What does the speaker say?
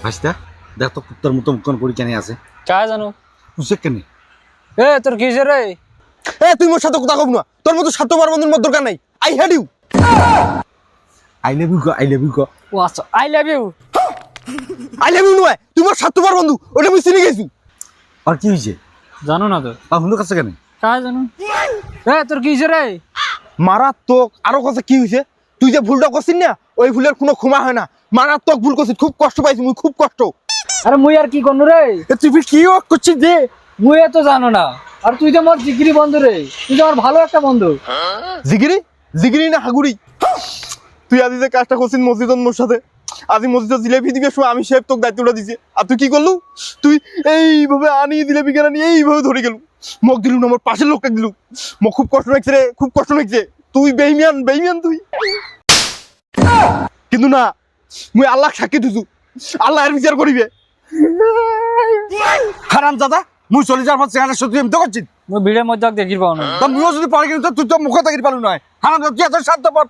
ভাইস্তা দেখ তো কুত্তার মতো মুখন করি কেন আছে কাজ জানো বুঝছে কেন এ তোর কি রে এ তুই মোর সাথে কথা কব না, তোর মতো স্বার্থপর বন্ধুর মত দরকার নাই। I hate you. I love you I love you ও আচ্ছা I love you I love you নয়, তুই মোর স্বার্থপর বন্ধু, ওটা আমি চিনে গেছি। আর কি হয়েছে জানো না তো আর হুলো কাছে কেন কাজ জানো এ তোর কি রে মারাত্মক। আরো কথা কি হয়েছে, তুই যে ভুলটা করছিস না, ওই ভুলের কোনো ক্ষমা হয় না। মারাত্মক ভুল করছিস, খুব কষ্ট পাইছি মুই, খুব কষ্ট। আরে মুই আর কি করনু রে তুই কি করছিস যে? মুই তো জানো না, আর তুই তো আমার জিগরি বন্ধু রে, তুই তো আমার ভালো একটা বন্ধু। জিগিরি জিগিরি না হাগুড়ি? তুই আজি যে কাজটা করছিস মসজিদত মোর সাথে, আজি মসজিদে জিলেবি দিবে সময় আমি সাহেব তোকে দায়িত্বটা দিছে, আর তুই কি করলু? তুই এইভাবে আনি জিলেবি কেন আনি এইভাবে ধরে গেলু, মগ দিলু না, আমার পাশের লোকটা দিলু। মগ খুব কষ্ট লাগছে রে, খুব কষ্ট লাগছে। তুই বেইমান বেইমান তুই। কিন্তু না, মুই আল্লাহ সাক্ষী দিছু, আল্লাহ এর বিচার করিবে। হারাম দাদা মুই চলে যাওয়ার পর চেহারা সত্যি আমি তো করছি মুই ভিড়ের মধ্যে দেখি পাও না। তো মুইও যদি পরে কিন্তু তুই তো মুখ থাকি পারলু নয় হারাম দাদা তুই এত স্বার্থপর